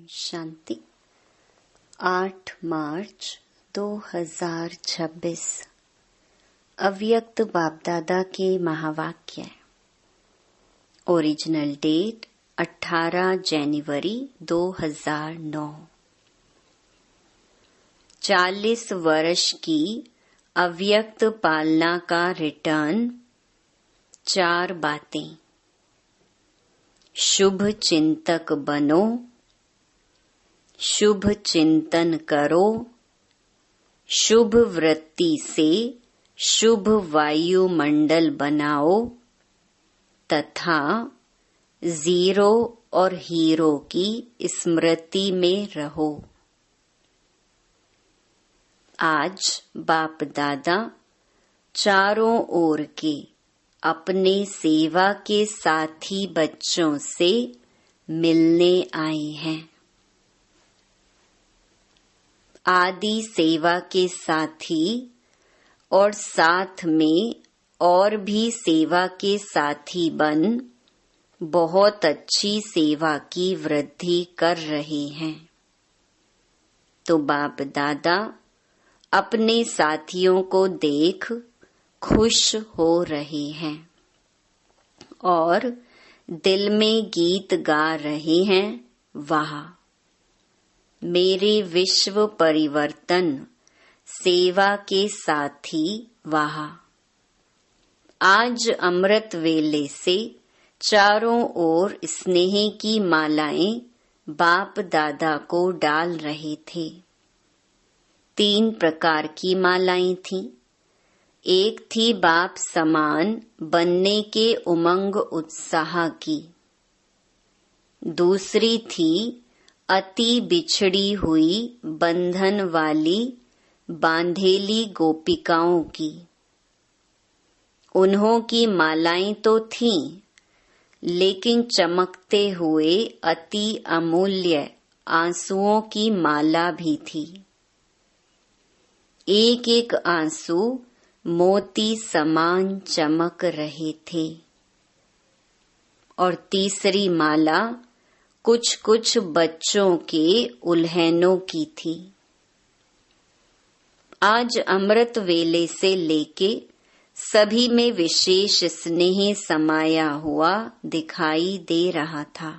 शांति। 8 मार्च 2026 अव्यक्त बापदादा के महावाक्य। ओरिजिनल डेट 18 जनवरी 2009। 40 वर्ष की अव्यक्त पालना का रिटर्न। 4 बातें। शुभ चिंतक बनो, शुभ चिंतन करो, शुभ वृत्ति से शुभ वायुमंडल बनाओ तथा जीरो और हीरो की स्मृति में रहो। आज बाप दादा चारों ओर के अपने सेवा के साथी बच्चों से मिलने आए हैं। आदि सेवा के साथी और साथ में और भी सेवा के साथी बन बहुत अच्छी सेवा की वृद्धि कर रहे हैं। तो बाप दादा अपने साथियों को देख खुश हो रहे हैं और दिल में गीत गा रहे हैं, वाह मेरे विश्व परिवर्तन सेवा के साथी, वाह। आज अमृत वेले से चारों ओर स्नेह की मालाएं बाप दादा को डाल रहे थे। 3 प्रकार की मालाएं थीं। एक थी बाप समान बनने के उमंग उत्साह की। दूसरी थी अति बिछड़ी हुई बंधन वाली बांधेली गोपिकाओं की। उन्हों की मालाएं तो थीं, लेकिन चमकते हुए अति अमूल्य आंसुओं की माला भी थी। एक एक आंसू मोती समान चमक रहे थे। और तीसरी माला कुछ कुछ बच्चों के उल्हैनों की थी। आज अमृत वेले से लेके सभी में विशेष स्नेह समाया हुआ दिखाई दे रहा था।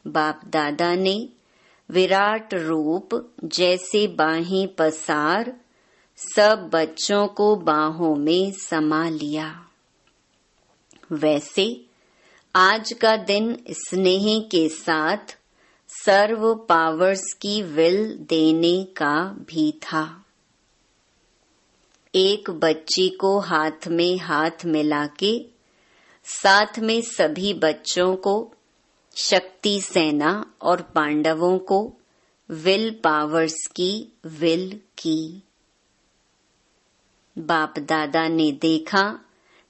बाप दादा ने विराट रूप जैसे बाहें पसार सब बच्चों को बाहों में समा लिया। वैसे आज का दिन स्नेह के साथ सर्व पावर्स की विल देने का भी था। एक बच्ची को हाथ में हाथ मिला के साथ में सभी बच्चों को, शक्ति सेना और पांडवों को विल पावर्स की विल की। बाप दादा ने देखा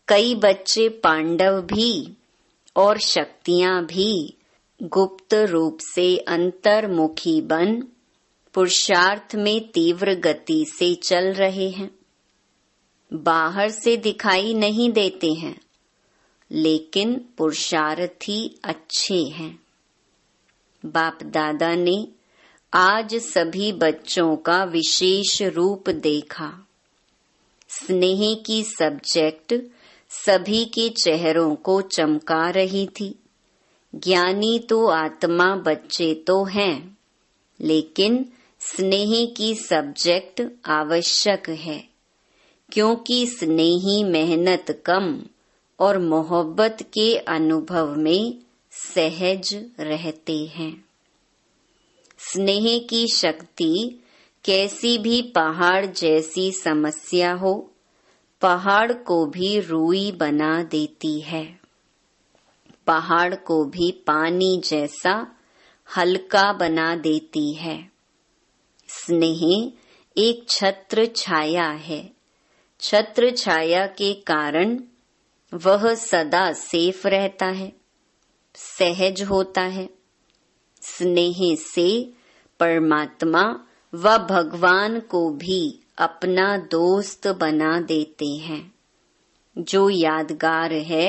कई बच्चे पांडव भी और शक्तियां भी गुप्त रूप से अंतर्मुखी बन पुरुषार्थ में तीव्र गति से चल रहे हैं। बाहर से दिखाई नहीं देते हैं, लेकिन पुरुषार्थी अच्छे हैं। बाप दादा ने आज सभी बच्चों का विशेष रूप देखा। स्नेह की सब्जेक्ट सभी के चेहरों को चमका रही थी। ज्ञानी तो आत्मा बच्चे तो हैं, लेकिन स्नेह की सब्जेक्ट आवश्यक है, क्योंकि स्नेही मेहनत कम और मोहब्बत के अनुभव में सहज रहते हैं। स्नेह की शक्ति कैसी भी पहाड़ जैसी समस्या हो, पहाड़ को भी रूई बना देती है। पहाड़ को भी पानी जैसा हल्का बना देती है। स्नेह एक छत्र छाया है। छत्र छाया के कारण वह सदा सेफ रहता है, सहज होता है। स्नेह से परमात्मा व भगवान को भी अपना दोस्त बना देते हैं। जो यादगार है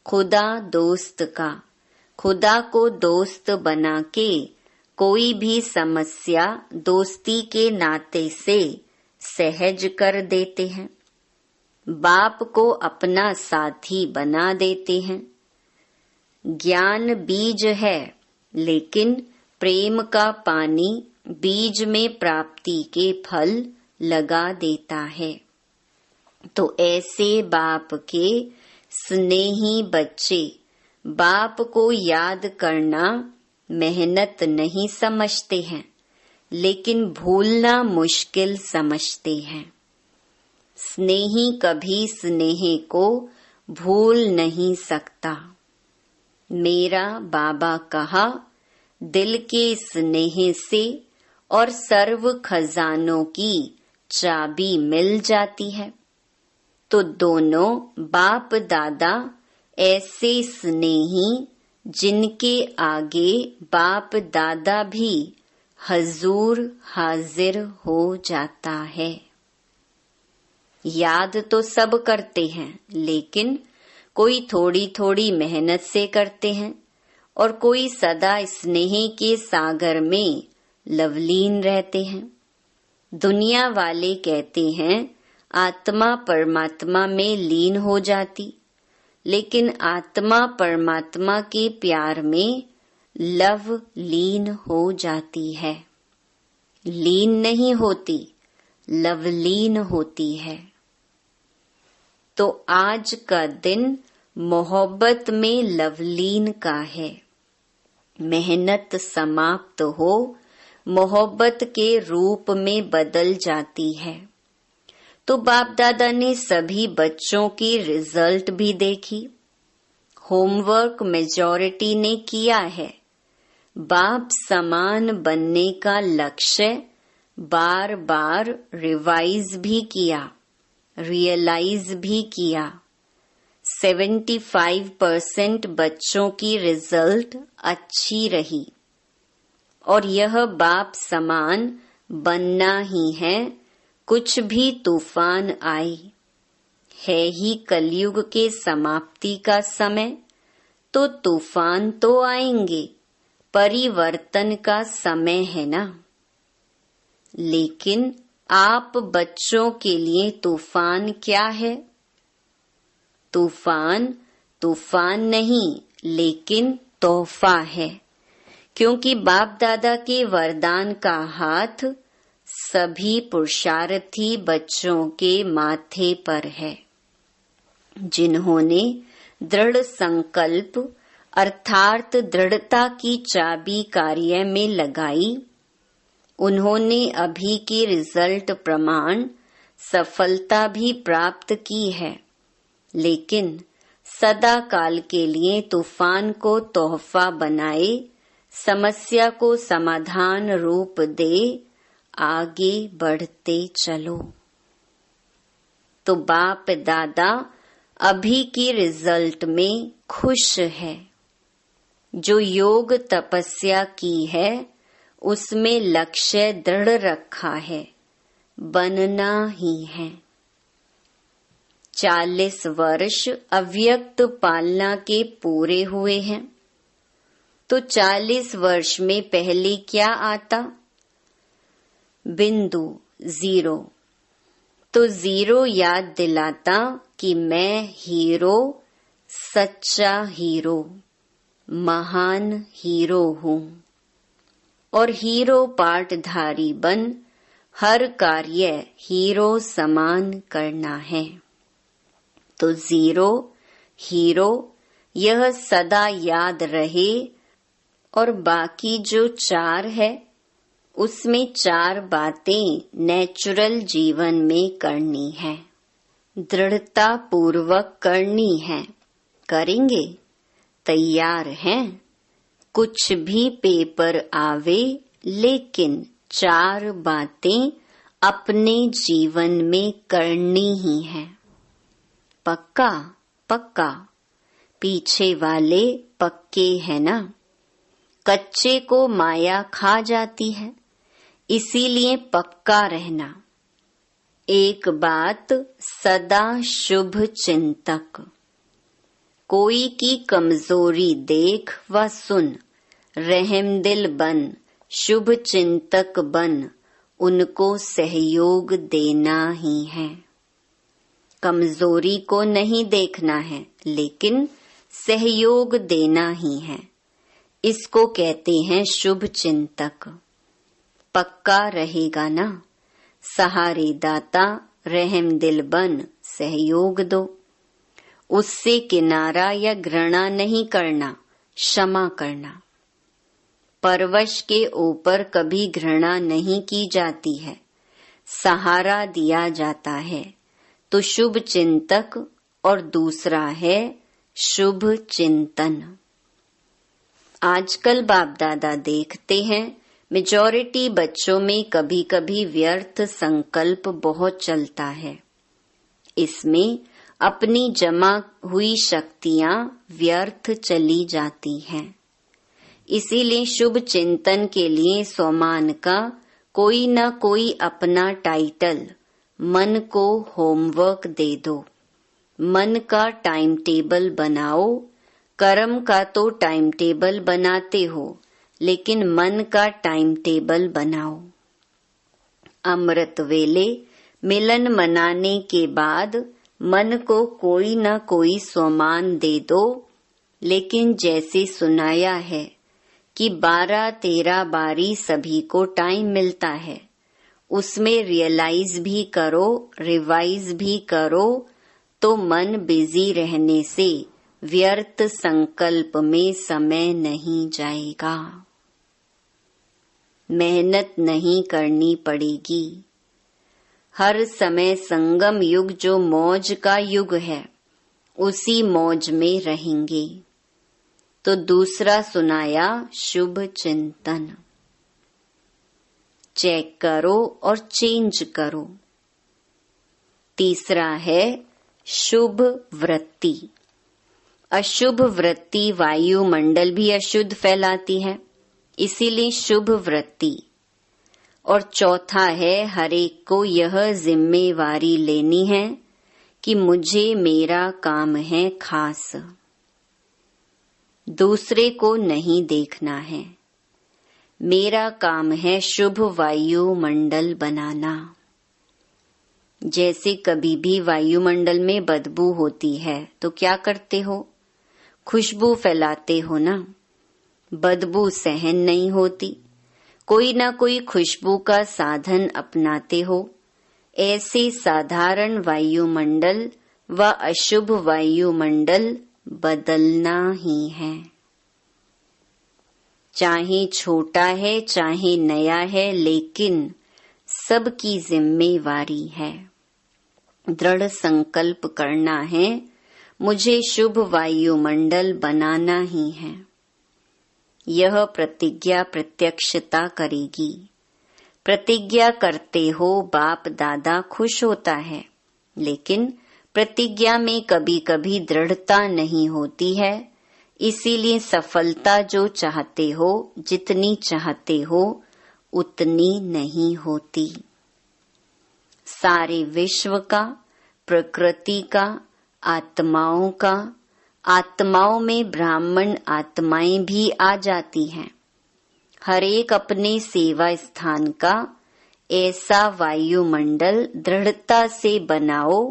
खुदा दोस्त का, खुदा को दोस्त बना के कोई भी समस्या दोस्ती के नाते से सहज कर देते हैं। बाप को अपना साथी बना देते हैं। ज्ञान बीज है, लेकिन प्रेम का पानी बीज में प्राप्ति के फल लगा देता है। तो ऐसे बाप के स्नेही बच्चे बाप को याद करना मेहनत नहीं समझते हैं, लेकिन भूलना मुश्किल समझते हैं। स्नेही कभी स्नेह को भूल नहीं सकता। मेरा बाबा कहा, दिल के स्नेह से और सर्व खजानों की चाबी मिल जाती है। तो दोनों बाप दादा ऐसे स्नेही जिनके आगे बाप दादा भी हजूर हाजिर हो जाता है। याद तो सब करते हैं, लेकिन कोई थोड़ी थोड़ी मेहनत से करते हैं और कोई सदा स्नेह के सागर में लवलीन रहते हैं। दुनिया वाले कहते हैं आत्मा परमात्मा में लीन हो जाती, लेकिन आत्मा परमात्मा के प्यार में लव लीन हो जाती है। लीन नहीं होती, लवलीन होती है। तो आज का दिन मोहब्बत में लवलीन का है। मेहनत समाप्त हो मोहब्बत के रूप में बदल जाती है। तो बाप दादा ने सभी बच्चों की रिजल्ट भी देखी। होमवर्क मेजॉरिटी ने किया है। बाप समान बनने का लक्ष्य बार बार रिवाइज भी किया, रियलाइज भी किया। 75% बच्चों की रिजल्ट अच्छी रही और यह बाप समान बनना ही है। कुछ भी तूफान आई है ही कलयुग के समाप्ति का समय, तो तूफान तो आएंगे, परिवर्तन का समय है ना। लेकिन आप बच्चों के लिए तूफान क्या है? तूफान तूफान नहीं, लेकिन तोहफा है, क्योंकि बाप दादा के वरदान का हाथ सभी पुरुषार्थी बच्चों के माथे पर है, जिन्होंने दृढ़ संकल्प अर्थात दृढ़ता की चाबी कार्य में लगाई। उन्होंने अभी की रिजल्ट प्रमाण सफलता भी प्राप्त की है, लेकिन सदा काल के लिए तूफान को तोहफा बनाए, समस्या को समाधान रूप दे, आगे बढ़ते चलो। तो बाप दादा अभी की रिजल्ट में खुश है। जो योग तपस्या की है उसमें लक्ष्य दृढ़ रखा है, बनना ही है। 40 वर्ष अव्यक्त पालना के पूरे हुए हैं। तो 40 वर्ष में पहले क्या आता? बिंदु, जीरो। तो जीरो याद दिलाता कि मैं हीरो, सच्चा हीरो, महान हीरो हूँ और हीरो पाठधारी बन हर कार्य हीरो समान करना है। तो जीरो, हीरो, यह सदा याद रहे और बाकी जो 4 है उसमें 4 बातें नेचुरल जीवन में करनी है, दृढ़ता पूर्वक करनी है। करेंगे? तैयार हैं? कुछ भी पेपर आवे, लेकिन 4 बातें अपने जीवन में करनी ही है। पक्का? पक्का। पीछे वाले पक्के हैं ना? कच्चे को माया खा जाती है, इसीलिए पक्का रहना। एक बात सदा शुभ चिंतक, कोई की कमजोरी देख व सुन, रहमदिल बन, शुभ चिंतक बन उनको सहयोग देना ही है। कमजोरी को नहीं देखना है, लेकिन सहयोग देना ही है। इसको कहते हैं शुभ चिंतक। पक्का रहेगा ना? सहारे दाता रहम दिल बन सहयोग दो। उससे किनारा या घृणा नहीं करना, क्षमा करना। परवश के ऊपर कभी घृणा नहीं की जाती है, सहारा दिया जाता है। तो शुभ चिंतक और दूसरा है शुभ चिंतन। आजकल बाप दादा देखते हैं मेजॉरिटी बच्चों में कभी कभी व्यर्थ संकल्प बहुत चलता है। इसमें अपनी जमा हुई शक्तियां व्यर्थ चली जाती हैं। इसीलिए शुभ चिंतन के लिए स्वमान का कोई न कोई अपना टाइटल मन को होमवर्क दे दो। मन का टाइम टेबल बनाओ। कर्म का तो टाइम टेबल बनाते हो, लेकिन मन का टाइम टेबल बनाओ। अमृत वेले मिलन मनाने के बाद मन को कोई न कोई स्वमान दे दो। लेकिन जैसे सुनाया है कि 12-13 बारी सभी को टाइम मिलता है, उसमें रियलाइज भी करो, रिवाइज भी करो, तो मन बिजी रहने से व्यर्थ संकल्प में समय नहीं जाएगा। मेहनत नहीं करनी पड़ेगी। हर समय संगम युग जो मौज का युग है, उसी मौज में रहेंगे। तो दूसरा सुनाया शुभ चिंतन। चेक करो और चेंज करो। तीसरा है शुभ वृत्ति। अशुभ वृत्ति वायुमंडल भी अशुद्ध फैलाती है, इसीलिए शुभ वृत्ति। और चौथा है हर एक को यह जिम्मेवारी लेनी है कि मुझे मेरा काम है खास, दूसरे को नहीं देखना है। मेरा काम है शुभ वायुमंडल बनाना। जैसे कभी भी वायुमंडल में बदबू होती है तो क्या करते हो? खुशबू फैलाते हो ना। बदबू सहन नहीं होती, कोई ना कोई खुशबू का साधन अपनाते हो। ऐसे साधारण वायुमंडल व अशुभ वायुमंडल बदलना ही है। चाहे छोटा है चाहे नया है, लेकिन सबकी जिम्मेवारी है। दृढ़ संकल्प करना है, मुझे शुभ वायुमंडल बनाना ही है। यह प्रतिज्ञा प्रत्यक्षता करेगी। प्रतिज्ञा करते हो बाप दादा खुश होता है, लेकिन प्रतिज्ञा में कभी कभी दृढ़ता नहीं होती है। इसीलिए सफलता जो चाहते हो, जितनी चाहते हो, उतनी नहीं होती। सारे विश्व का, प्रकृति का, आत्माओं का, आत्माओं में ब्राह्मण आत्माएं भी आ जाती हैं। हर एक अपने सेवा स्थान का ऐसा वायुमंडल दृढ़ता से बनाओ।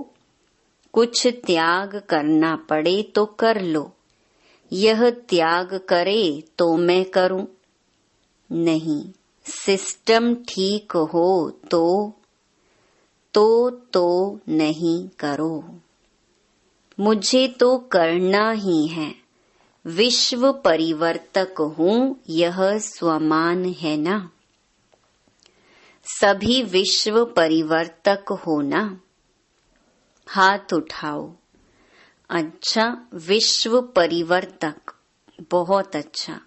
कुछ त्याग करना पड़े तो कर लो। यह त्याग करे तो मैं करूं? नहीं, सिस्टम ठीक हो तो नहीं करो। मुझे तो करना ही है। विश्व परिवर्तक हूँ, यह स्वमान है ना। सभी विश्व परिवर्तक हो ना। हाथ उठाओ। अच्छा, विश्व परिवर्तक, बहुत अच्छा।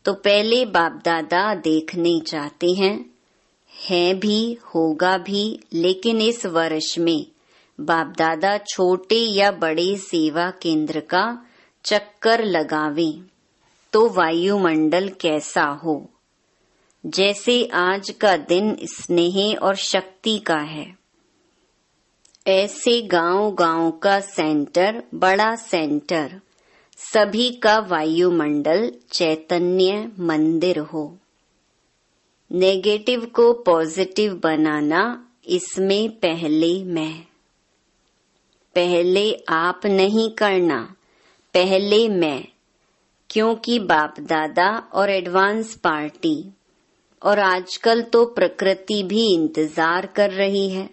तो पहले बाप दादा देखने चाहते हैं भी, होगा भी। लेकिन इस वर्ष में बाप दादा छोटे या बड़े सेवा केंद्र का चक्कर लगावें तो वायुमंडल कैसा हो। जैसे आज का दिन स्नेह और शक्ति का है, ऐसे गांव गांव का सेंटर, बड़ा सेंटर, सभी का वायुमंडल चैतन्य मंदिर हो। नेगेटिव को पॉजिटिव बनाना, इसमें पहले आप नहीं करना, पहले मैं। क्योंकि बाप दादा और एडवांस पार्टी और आजकल तो प्रकृति भी इंतजार कर रही है।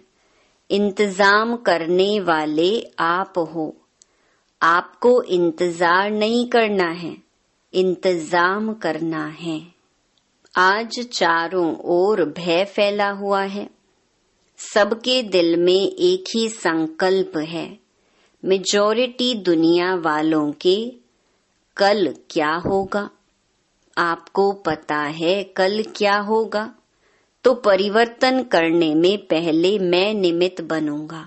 इंतजाम करने वाले आप हो। आपको इंतजार नहीं करना है, इंतजाम करना है। आज चारों ओर भय फैला हुआ है। सबके दिल में एक ही संकल्प है। मेजॉरिटी दुनिया वालों के कल क्या होगा। आपको पता है कल क्या होगा, तो परिवर्तन करने में पहले मैं निमित्त बनूंगा।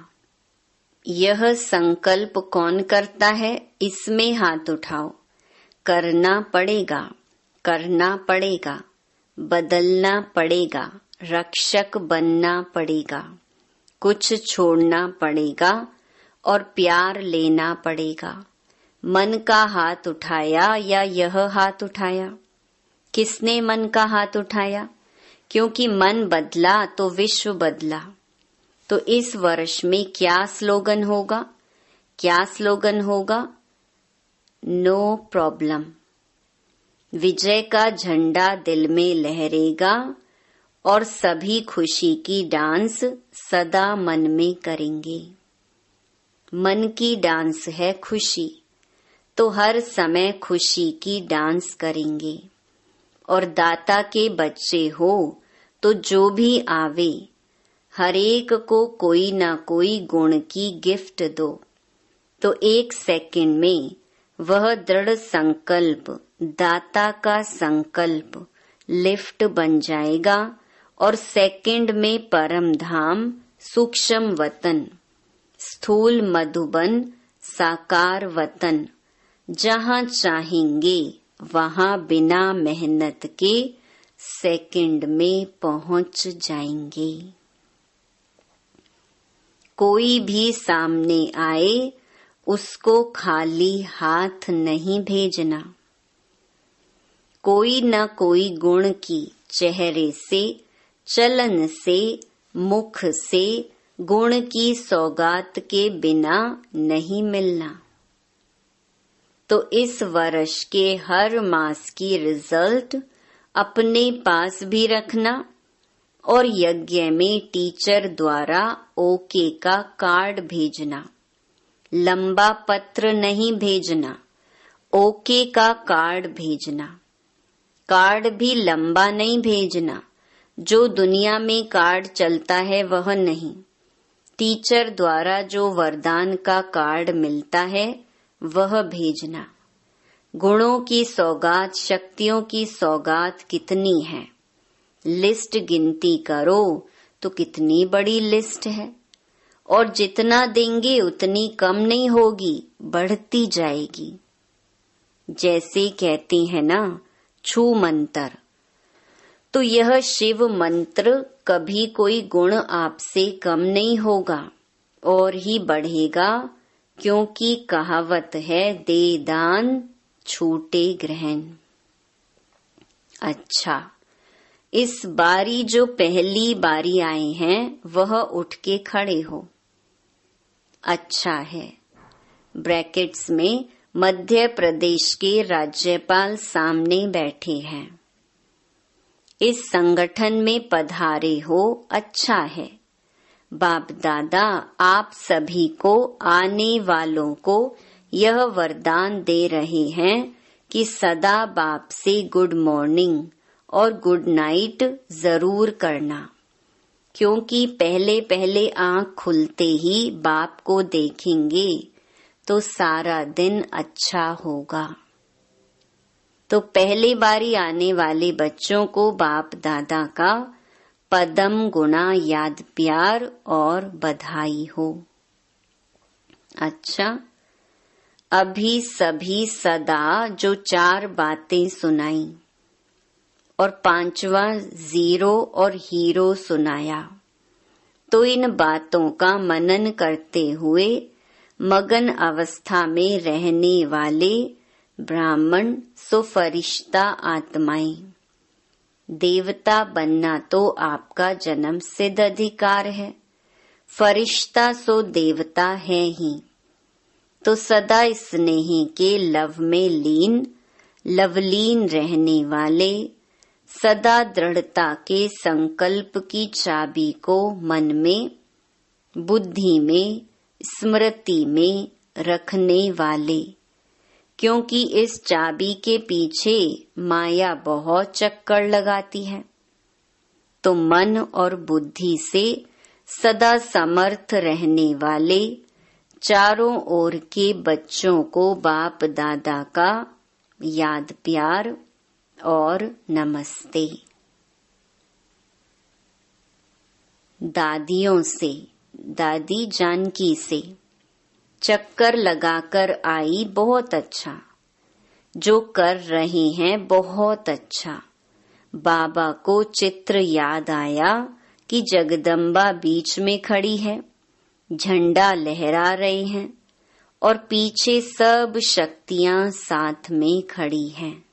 यह संकल्प कौन करता है, इसमें हाथ उठाओ। करना पड़ेगा, करना पड़ेगा, बदलना पड़ेगा, रक्षक बनना पड़ेगा, कुछ छोड़ना पड़ेगा और प्यार लेना पड़ेगा। मन का हाथ उठाया या यह हाथ उठाया? किसने मन का हाथ उठाया? क्योंकि मन बदला तो विश्व बदला। तो इस वर्ष में क्या स्लोगन होगा? क्या स्लोगन होगा? No problem. विजय का झंडा दिल में लहरेगा और सभी खुशी की डांस सदा मन में करेंगे। मन की डांस है खुशी, तो हर समय खुशी की डांस करेंगे। और दाता के बच्चे हो तो जो भी आवे, हरेक को कोई ना कोई गुण की गिफ्ट दो। तो 1 सेकंड में वह दृढ़ संकल्प, दाता का संकल्प लिफ्ट बन जाएगा और सेकंड में परम धाम, सूक्ष्म वतन, स्थूल मधुबन, साकार वतन, जहाँ चाहेंगे वहाँ बिना मेहनत के सेकंड में पहुँच जाएंगे। कोई भी सामने आए उसको खाली हाथ नहीं भेजना। कोई न कोई गुण की चेहरे से, चलन से, मुख से गुण की सौगात के बिना नहीं मिलना। तो इस वर्ष के हर मास की रिजल्ट अपने पास भी रखना और यज्ञ में टीचर द्वारा ओके का कार्ड भेजना। लंबा पत्र नहीं भेजना, ओके का कार्ड भेजना। कार्ड भी लंबा नहीं भेजना, जो दुनिया में कार्ड चलता है वह नहीं। टीचर द्वारा जो वरदान का कार्ड मिलता है वह भेजना। गुणों की सौगात, शक्तियों की सौगात कितनी है, लिस्ट गिनती करो तो कितनी बड़ी लिस्ट है। और जितना देंगे उतनी कम नहीं होगी, बढ़ती जाएगी। जैसे कहती है ना छू मंत्र, तो यह शिव मंत्र कभी कोई गुण आपसे कम नहीं होगा और ही बढ़ेगा, क्योंकि कहावत है दे दान छूटे ग्रहण। अच्छा, इस बारी जो पहली बारी आए हैं वह उठ के खड़े हो। अच्छा है। ब्रैकेट्स में मध्य प्रदेश के राज्यपाल सामने बैठे हैं। इस संगठन में पधारे हो, अच्छा है। बाप दादा आप सभी को, आने वालों को यह वरदान दे रहे हैं कि सदा बाप से गुड मॉर्निंग और गुड नाइट जरूर करना, क्योंकि पहले पहले आँख खुलते ही बाप को देखेंगे तो सारा दिन अच्छा होगा। तो पहली बारी आने वाले बच्चों को बाप दादा का पदम गुणा याद प्यार और बधाई हो। अच्छा, अभी सभी सदा जो 4 बातें सुनाई और 5वां जीरो और हीरो सुनाया, तो इन बातों का मनन करते हुए मगन अवस्था में रहने वाले ब्राह्मण सो फरिश्ता आत्माएं देवता बनना तो आपका जन्म सिद्ध अधिकार है। फरिश्ता सो देवता है ही। तो सदा स्नेह के लव में लीन, लवलीन रहने वाले, सदा दृढ़ता के संकल्प की चाबी को मन में, बुद्धि में, स्मृति में रखने वाले, क्योंकि इस चाबी के पीछे माया बहुत चक्कर लगाती है। तो मन और बुद्धि से सदा समर्थ रहने वाले चारों ओर के बच्चों को बाप दादा का याद प्यार और नमस्ते। दादियों से, दादी जानकी से चक्कर लगाकर आई, बहुत अच्छा। जो कर रहे हैं बहुत अच्छा। बाबा को चित्र याद आया कि जगदम्बा बीच में खड़ी है, झंडा लहरा रहे हैं और पीछे सब शक्तियां साथ में खड़ी हैं।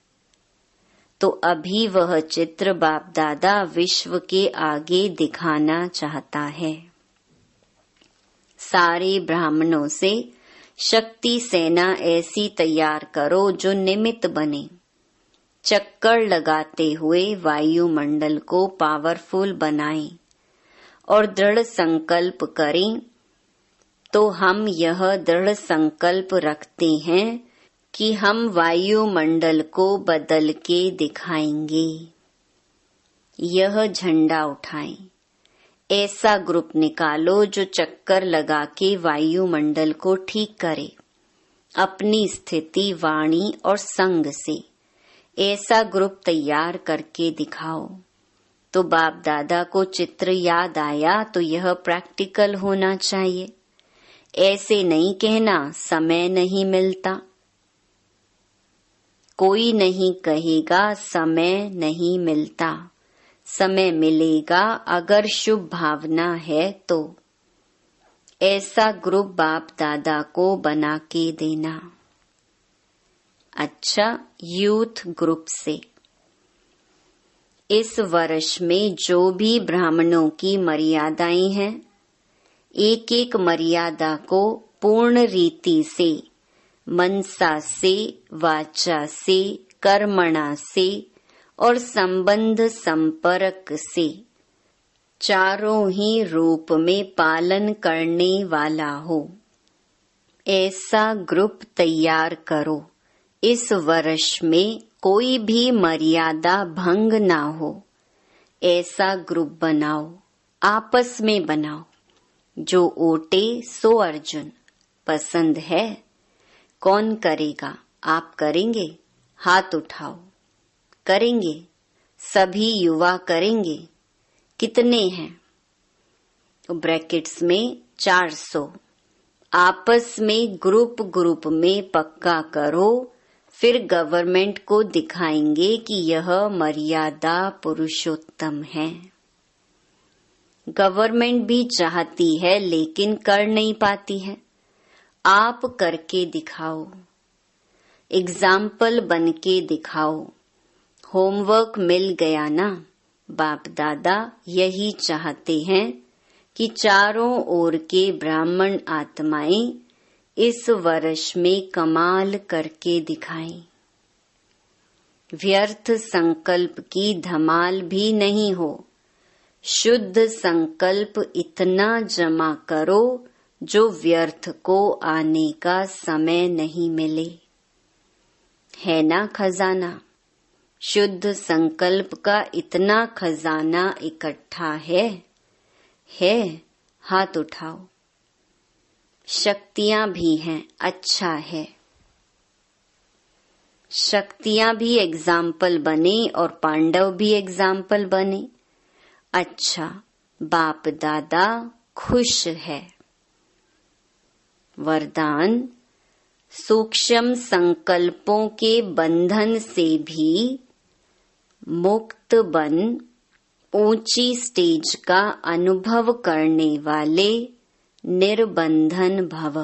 तो अभी वह चित्र बाप दादा विश्व के आगे दिखाना चाहता है। सारे ब्राह्मणों से शक्ति सेना ऐसी तैयार करो जो निमित्त बने, चक्कर लगाते हुए वायुमंडल को पावरफुल बनाएं और दृढ़ संकल्प करें। तो हम यह दृढ़ संकल्प रखते हैं कि हम वायुमंडल को बदल के दिखाएंगे। यह झंडा उठाएं। ऐसा ग्रुप निकालो जो चक्कर लगा के वायुमंडल को ठीक करे, अपनी स्थिति, वाणी और संग से। ऐसा ग्रुप तैयार करके दिखाओ। तो बाप दादा को चित्र याद आया तो यह प्रैक्टिकल होना चाहिए। ऐसे नहीं कहना समय नहीं मिलता। कोई नहीं कहेगा समय नहीं मिलता, समय मिलेगा अगर शुभ भावना है तो। ऐसा ग्रुप बाप दादा को बना के देना। अच्छा, यूथ ग्रुप से इस वर्ष में जो भी ब्राह्मणों की मर्यादाएं हैं, एक एक मर्यादा को पूर्ण रीति से, मनसा से, वाचा से, कर्मणा से और संबंध संपर्क से चारों ही रूप में पालन करने वाला हो, ऐसा ग्रुप तैयार करो। इस वर्ष में कोई भी मर्यादा भंग ना हो, ऐसा ग्रुप बनाओ। आपस में बनाओ। जो ओटे सो अर्जुन। पसंद है? कौन करेगा? आप करेंगे? हाथ उठाओ। करेंगे? सभी युवा करेंगे? कितने हैं? तो ब्रैकेट्स में 400। आपस में ग्रुप में पक्का करो, फिर गवर्नमेंट को दिखाएंगे कि यह मर्यादा पुरुषोत्तम है। गवर्नमेंट भी चाहती है लेकिन कर नहीं पाती है। आप करके दिखाओ, एग्जाम्पल बन के दिखाओ। होमवर्क मिल गया ना। बाप दादा यही चाहते हैं कि चारों ओर के ब्राह्मण आत्माएं इस वर्ष में कमाल करके दिखाएं। व्यर्थ संकल्प की धमाल भी नहीं हो। शुद्ध संकल्प इतना जमा करो जो व्यर्थ को आने का समय नहीं मिले। है ना खजाना? शुद्ध संकल्प का इतना खजाना इकट्ठा है? हाथ उठाओ। शक्तियां भी हैं, अच्छा है। शक्तियां भी एग्जाम्पल बने और पांडव भी एग्जाम्पल बने। अच्छा, बाप दादा खुश है। वरदान: सूक्ष्म संकल्पों के बंधन से भी मुक्त बन ऊंची स्टेज का अनुभव करने वाले निर्बंधन भव।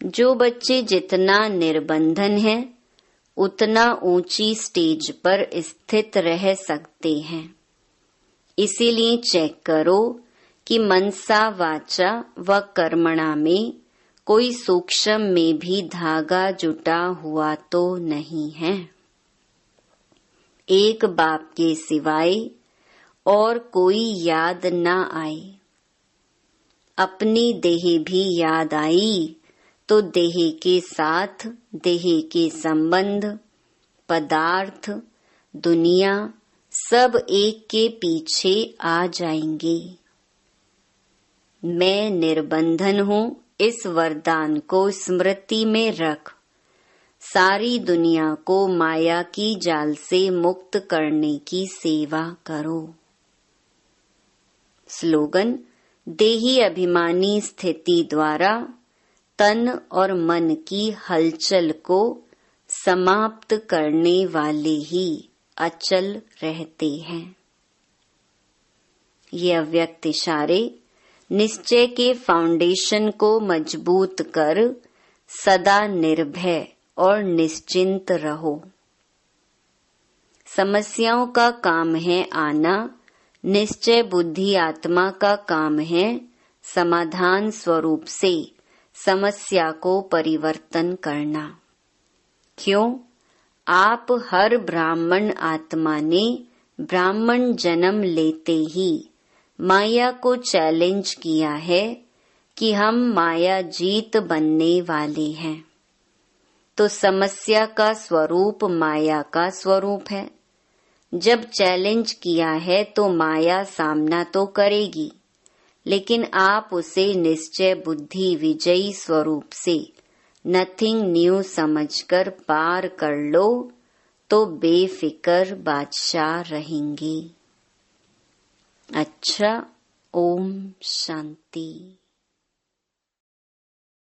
जो बच्चे जितना निर्बंधन है उतना ऊंची स्टेज पर स्थित रह सकते हैं। इसीलिए चेक करो कि मनसा वाचा व कर्मणा में कोई सूक्ष्म में भी धागा जुटा हुआ तो नहीं है। एक बाप के सिवाय और कोई याद न आए। अपनी देह भी याद आई तो देह के साथ देह के संबंध, पदार्थ, दुनिया सब एक के पीछे आ जाएंगे। मैं निर्बंधन हूँ, इस वरदान को स्मृति में रख। सारी दुनिया को माया की जाल से मुक्त करने की सेवा करो। स्लोगन: देही अभिमानी स्थिति द्वारा तन और मन की हलचल को समाप्त करने वाले ही अचल रहते हैं। ये अव्यक्त इशारे निश्चय के फाउंडेशन को मजबूत कर सदा निर्भय और निश्चिंत रहो। समस्याओं का काम है आना, निश्चय बुद्धि आत्मा का काम है समाधान स्वरूप से समस्या को परिवर्तन करना। क्यों? आप हर ब्राह्मण आत्मा ने ब्राह्मण जन्म लेते ही माया को चैलेंज किया है कि हम माया जीत बनने वाले हैं। तो समस्या का स्वरूप माया का स्वरूप है। जब चैलेंज किया है तो माया सामना तो करेगी, लेकिन आप उसे निश्चय बुद्धि विजयी स्वरूप से नथिंग न्यू समझकर पार कर लो तो बेफिक्र बादशाह रहेंगे। अच्छा, ओम शांति।